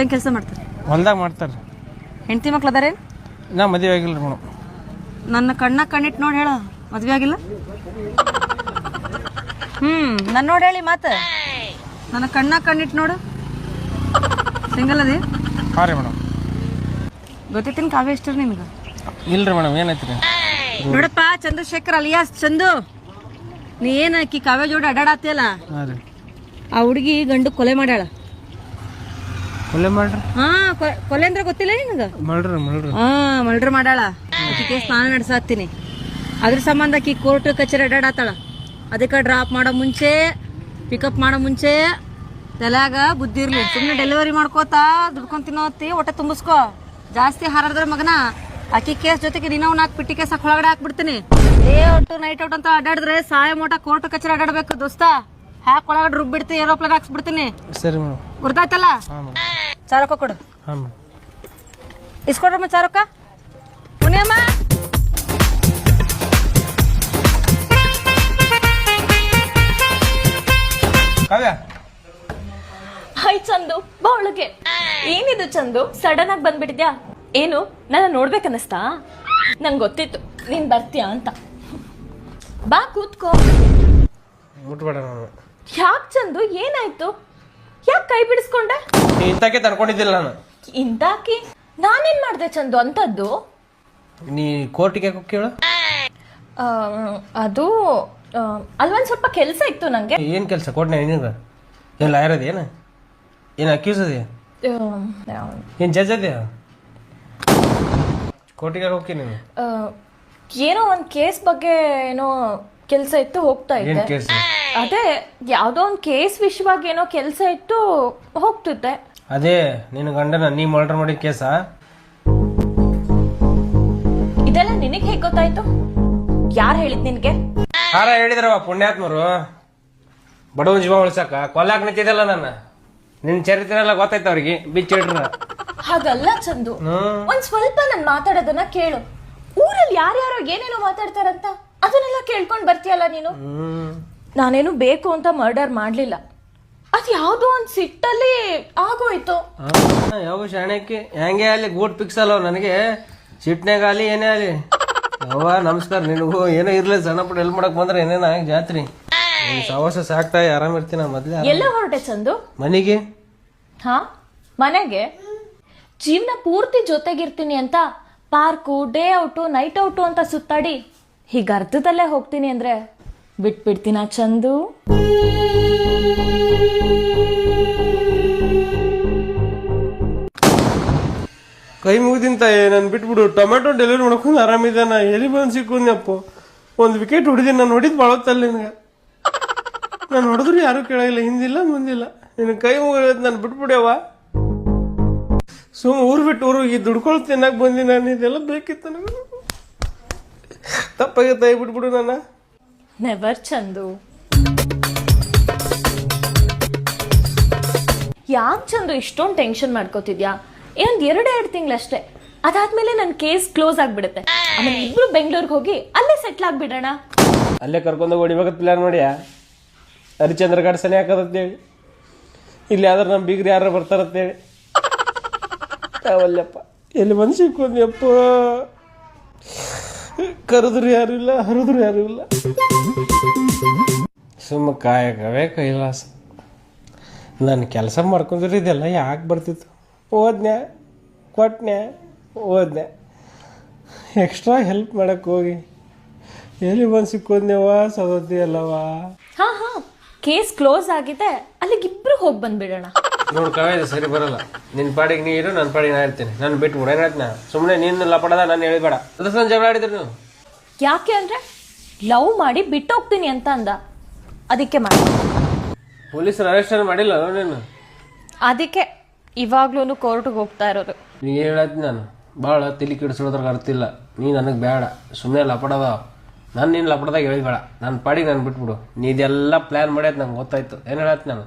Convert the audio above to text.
ಏನು ಕೆಲಸ ಮಾಡ್ತಾರೆ? ಹೊಲ್ದಾಗ ಮಾಡ್ತಾರೆ. ಹೆಂಡತಿ ಮಕ್ಳು ಅದಾರೇನು? ನಾ ಮದುವೆ ಆಗಿಲ್ಲ ರೀ ಮೇಡಮ್. ನನ್ನ ಕಣ್ಣಿಟ್ಟು ನೋಡಿ ಹೇಳ, ಮದುವೆ ಆಗಿಲ್ಲ? ನನ್ನ ನೋಡಿ ಹೇಳಿ ಮಾತು. ನನ್ನ ಕಣ್ಣಿಟ್ಟು ನೋಡು, ಸಿಂಗಲ್ ಅದೇ? ಹಾಂ ರೀ ಮೇಡಮ್. ಗೊತ್ತೈತಿನ ಕಾವ್ಯ ಎಷ್ಟು ನಿಮ್ಗೆ? ಇಲ್ರಿ ಮೇಡಮ್, ಏನೈತಿ ರೀ? ನೋಡಪ್ಪ, ಚಂದ್ರಶೇಖರ್ ಅಲಿಯಾಸ್ ಚಂದು, ನೀ ಏನು ಆಕಿ ಕಾವ್ಯ ಜೋಡಿ ಅಡ್ಡಾಡತ್ತಿಯಲ್ಲ, ಹಾಂ ರೀ. ಆ ಹುಡುಗಿ ಗಂಡು ಕೊಲೆ ಮಾಡ್ಯಾಳ. ಕೊಲೆ ಮಾಡ್ರಿ? ಕೊಲೆ ಅಂದ್ರೆ ಗೊತ್ತಿಲ್ಲ ನಿನಗೆ? ಮಾಡ್ರಿ. ಮರ್ಡರ್ ಮಾಡ್ಯಾಳ. ಆಕಿ ಕೇಸ್ ನಾನು ನಡೆಸಾಕ್ತೀನಿ. ಅದ್ರ ಸಂಬಂಧ ಆಕಿ ಕೋರ್ಟ್ ಕಚೇರಿ ಅಡ್ಡಾಡತ್ತಾಳ. ಅದಕ್ಕೆ ಡ್ರಾಪ್ ಮಾಡೋ ಮುಂಚೆ, ಪಿಕಪ್ ಮಾಡೋ ಮುಂಚೆ ತಲೆಯಾಗ ಬುದ್ಧಿ ಇರ್ಲಿ. ಸುಮ್ಮನೆ ಡೆಲಿವರಿ ಮಾಡ್ಕೋತಾ ದುಡ್ಕೊಂಡ್ ತಿನ್ನೋತಿ, ಹೊಟ್ಟೆ ತುಂಬಿಸ್ಕೋ. ಜಾಸ್ತಿ ಹಾರಾಡಿದ್ರೆ ಮಗನ ಆಕಿ ಕೇಸ್ ಜೊತೆಗೆ ನೀನು 4 ಪಿಟ್ಟಿ ಕೇಸ್ ಒಳಗಡೆ ಹಾಕ್ಬಿಡ್ತೀನಿ. ಡೇ ಔಟ್ ನೈಟ್ ಔಟ್ ಅಂತ ಅಡ್ಡಾಡಿದ್ರೆ ಸಾಯ ಮೋಟ ಕೋರ್ಟ್ ಕಚೇರಿ ಅಡ್ಡಾಡ್ಬೇಕು ದೋಸ್ತ. ಹಾಕ್ ಒಳಗಡೆ ರುಬ್ಬಿಡ್ತೀನಿ, ಏರೋಪ್ಲೇನ್ ಹಾಕ್ಸ್ಬಿಡ್ತೀನಿ. ಸರಿ ಮೇಡಮ್. ಗೊತ್ತಾಯ್ತಲ್ಲ? ಚಾರಕ ಕೊಡು. ಹಾಂ ಮೇಡಮ್. ಇಸ್ಕೊಡ್ರಮ್ಮ ಚಾರಕ. ಮುನಿಯಮ್ಮ, ಕಾವ್ಯ. ಹಾಯ್ ಚಂದು, ಬಾ ಒಳಗೆ. ಏನಿದು ಚಂದು, ಸಡನ್ ಆಗಿ ಬಂದ್ಬಿಟ್ಟಿದ್ಯಾ? ಏನು ನನ್ನ ನೋಡ್ಬೇಕನ್ನಿಸ್ತಾ? ನಂಗೆ ಗೊತ್ತಿತ್ತು ನೀನ್ ಬರ್ತೀಯ ಅಂತ. ಬಾ ಕೂತ್ಕೋ. ಮುಟ್ಬೇಡ ನಾನು. ಯಾಕೆ ಚಂದು, ಏನಾಯ್ತು? ಯಾಕೆ ಕೈ ಬಿಡಿಸ್ಕೊಂಡೆ? ಇಂತಕ್ಕೆ ತನ್ಕೊಂಡಿದ್ದಿಲ್ಲ ನಾನು. ಇಂತಾಕಿ ನಾನೇನ್ ಮಾಡ್ದೆ ಚಂದು ಅಂತದ್ದು? ನೀ ಕೋರ್ಟಿಗೆ ಕೇಳು. ಅದು ಅಲ್ವೊಂದ್ ಸ್ವಲ್ಪ ಕೆಲಸ ಇತ್ತು ನಂಗೆ. ಏನು ಕೆಲಸ ಕೊಡ್ನೆ ನಿನಗೆ? ಏನು ಲಾಯರ್ ಅದೇನು? ಏನು ಅಕ್ಯೂಸ್ ಅದೇ? ಏನು ಜಡ್ಜ್ ಅದೇ? ಕೋರ್ಟಿಗೆ ಹೋಗಿ ನೀನು? ಏನೋ ಒಂದ್ ಕೇಸ್ ಬಗ್ಗೆ ಏನೋ ಕೆಲಸ ಇತ್ತು, ಹೋಗ್ತಾ ಇದ್ದೆ. ಕೇಸ್? ಅದೇ ಯಾವ್ದೋ ಒಂದ್ ಕೇಸ್ ವಿಷಯವಾಗಿ ಏನೋ ಕೆಲಸ ಇತ್ತು, ಹೋಗ್ತಿದ್ದೆ. ಅದೇ ನಿನ್ನ ಗಂಡನ ನೀ ಮರ್ಡರ್ ಮಾಡಿದ ಕೇಸಾ? ಇದೆಲ್ಲ ನಿನಗೆ ಹೇಗ್ ಗೊತ್ತಾಯ್ತು? ಯಾರು ಹೇಳಿದ್ ನಿನ್ಗೆ? ಯಾರ ಹೇಳಿದ್ರವ ಪುಣ್ಯಾತ್ಮರು. ಬಡವನ್ ಜೀವ ಉಳ್ಸಕ ಕೊಲ್ಲಾಕ್ ನಿಂತಿದ್ದಲ್ಲ ನನ್ನ. ನಿನ್ ಚರಿತ್ರೆ ಎಲ್ಲ ಗೊತ್ತಾಯ್ತು ಅವ್ರಿಗೆ, ಬಿಚ್ಚಿಡ್ರ. ಹಾಗಲ್ಲ ಚಂದು, ಒಂದ್ ಸ್ವಲ್ಪ ನನ್ ಮಾತಾಡೋದನ್ನ ಕೇಳು. ಊರಲ್ಲಿ ಯಾರ್ಯಾರೋ ಏನೇನೋ ಮಾತಾಡ್ತಾರಂತ ಅದನ್ನೆಲ್ಲ ಕೇಳ್ಕೊಂಡ್ ಬರ್ತೀಯಲ್ಲ ನೀನು. ನಾನೇನು ಬೇಕು ಅಂತ ಮರ್ಡರ್ ಮಾಡ್ಲಿಲ್ಲ, ಅದ್ ಯಾವ್ದೋ ಒಂದ್ ಸಿಟ್ಟಲ್ಲಿ ಆಗೋಯ್ತು. ಯಾವ ಶಾಣಕ್ಕೆ ಹೆಂಗೆ ಅಲ್ಲಿ ಗೂಡ್ ಫಿಕ್ಸ್ ಅಲ್ಲವ ನನಗೆ. ಸಿಟ್ನಾಗಾಲಿ ಏನೇ ಆಗಲಿ. ಯವ್ವ ನಮಸ್ಕಾರ ನಿನಗೂ. ಏನೋ ಇರ್ಲಿ ಸಣ್ಣ ಪುಟ್ಟ ಹೆಲ್ಪ್ ಮಾಡಕ್ ಬಂದ್ರೆ ಏನೇನ ಜಾತ್ರಿ ಸವಾಸ ಸಾಕ್ತಾ ಆರಾಮ್ ಇರ್ತೀನಿ. ಮೊದ್ಲೇ ಎಲ್ಲ ಹೊರಟೆ ಚಂದು? ಮನೆಗೆ. ಹಾ, ಮನೆಗೆ? ಜೀವನ ಪೂರ್ತಿ ಜೊತೆಗಿರ್ತೀನಿ ಅಂತ park, day out, night out ಅಂತ ಸುತ್ತಾಡಿ ಹೀಗ ಅರ್ಧದಲ್ಲೇ ಹೋಗ್ತೀನಿ ಅಂದ್ರೆ ಬಿಟ್ಬಿಡ್ತೀನ ಚಂದು? ಕೈ ಮುಗಿದಿಂತ ನನ್ ಬಿಟ್ಬಿಡು. ಟೊಮೆಟೊ ಡೆಲಿವರಿ ಮಾಡ್ಕೊಂಡು ಆರಾಮಿದ್ದಾನ. ಎಲ್ಲಿ ಬಂದು ಸಿಕ್ಕೊಂದಪ್ಪ. ಒಂದು ವಿಕೆಟ್ ಹೊಡಿದೀನಿ. ನಾನು ಹೊಡಿದ್ ಬಾಳತ್ತಲ್ಲ ನಿನಗೆ. ನಾನು ಹೊಡೆದ್ರು ಯಾರು ಕೇಳಾಗಿಲ್ಲ, ಹಿಂದಿಲ್ಲ ಮುಂದಿಲ್ಲ. ನಿನ್ನ ಕೈ ಮುಗಿದ ನಾನು ಬಿಟ್ಬಿಡ್ಯವ. ಊರು ಬಿಟ್ಟು ಊರಿಗೆ ದುಡ್ಕೊಳ್ ತಿನ್ನಕ್ ಬಂದಿ ನಾನು. ಇದೆಲ್ಲ ಬೇಕಿತ್ತು ನನಗೆ. ತಪ್ಪಾಗೈತೆ, ಬಿಟ್ಬಿಡು ನನ್ನ. ನೆವರ್ ಚಂದು. ಯಾಕೆ ಚಂದು ಇಷ್ಟೊಂದು ಟೆನ್ಷನ್ ಮಾಡ್ಕೋತಿದ್ಯಾ? ಇನ್ನೊಂದ್ 2 ತಿಂಗಳಷ್ಟೇ, ಅದಾದ್ಮೇಲೆ ನನ್ನ ಕೇಸ್ ಕ್ಲೋಸ್ ಆಗ್ಬಿಡುತ್ತೆ. ಆಮೇಲೆ ಇಬ್ರು ಬೆಂಗಳೂರಿಗೆ ಹೋಗಿ ಅಲ್ಲೇ ಸೆಟ್ಲ್ ಆಗ್ಬಿಡೋಣ. ಅಲ್ಲೇ ಕರ್ಕೊಂಡೋಗಿ ಹೊಡಿಬೇಕಂತ ಪ್ಲಾನ್ ಮಾಡ್ಯಾ? ಹರಿಚಂದ್ರ ಗಾಡ್ ಸನಿ ಹಾಕದಂತೇಳಿ. ಇಲ್ಲಿ ಯಾವ್ದಾರು ನಮ್ಮ ಬೀಗ್ರಿ ಯಾರು ಬರ್ತಾರಂತೇಳಿ. ಅವಲ್ಲಪ್ಪ ಎಲ್ಲಿ ಬಂದು ಸಿಕ್ಕೊಂದಪ್ಪ. ಕರೆದ್ರು ಯಾರು ಇಲ್ಲ, ಹರಿದ್ರು ಯಾರು ಇಲ್ಲ. ಸುಮ್ಮ ಕಾಯಕವೇ ಕೈಲಾಸ. ನಾನು ಕೆಲಸ ಮಾಡ್ಕೊಂಡ್ರೆ ಇದೆಲ್ಲ ಯಾಕೆ ಬರ್ತಿತ್ತು? ಓದ್ನ್ಯಾ, ಕೊಟ್ನ್ಯಾ, ಓದ್ನ್ಯಾ. ಎಕ್ಸ್ಟ್ರಾ ಹೆಲ್ಪ್ ಮಾಡಕ್ಕೆ ಹೋಗಿ ಎಲ್ಲಿ ಬಂದು ಸಿಕ್ಕೋದ್ನೇವ ಸದತಿ ಅಲ್ಲವಾ? ಹಾ, ಕೇಸ್ ಕ್ಲೋಸ್ ಆಗಿದೆ, ಅಲ್ಲಿಗಿಬ್ರು ಹೋಗಿ ಬಂದ್ಬಿಡೋಣ. ನೋಡು ಕಾವ್ಯ, ಸರಿ ಬರಲ್ಲ. ನಿನ್ನ ಪಾಡಿಗೆ ನೀ ಇರು, ನನ್ನ ಪಾಡಿಗೆ ನಾ ಇರ್ತೀನಿ. ನಾನು ಬಿಟ್ಬಿಡು. ಏನಾಯ್ತು ನಾ ಸುಮ್ಮನೆ ನೀನು ಲಪಡದ ನಾನು ಹೇಳಿಬೇಡ. ಅದ್ರ ಸಂಜೆ ಜಗಳ ಆಡಿದ್ರು ನೀವು. ಯಾಕೆ ಅಂದ್ರೆ ಲವ್ ಮಾಡಿ ಬಿಟ್ಟೋಗ್ತೀನಿ ಅಂತ ಅಂದ, ಅದಕ್ಕೆ ಮಾಡಿ. ಪೊಲೀಸರು ಅರೆಸ್ಟ್ ಮಾಡಿಲ್ಲ ನೀನು? ಅದಕ್ಕೆ ಇವಾಗ್ಲೂ ಕೋರ್ಟ್ಗೆ ಹೋಗ್ತಾ ಇರೋದು. ನೀ ಹೇಳತ್ತಿ ನಾನು ಭಾಳ ತಲೆ ಕೆಡಿಸೋದ್ರಾಗ ಅರ್ತಿಲ್ಲ. ನೀ ನನಗೆ ಬೇಡ, ಸುಮ್ಮನೆ ಲಪಡದ. ನಾನು ನೀನು ಲಪಡದಾಗ ಹೇಳಿಬೇಡ. ನನ್ನ ಪಾಡಿಗೆ ನಾನು ಬಿಟ್ಬಿಡು. ನೀ ಇದೆಲ್ಲ ಪ್ಲ್ಯಾನ್ ಮಾಡ್ಯದ ನಂಗೆ ಗೊತ್ತಾಯ್ತು. ಏನು ಹೇಳತ್ತಿ ನಾನು?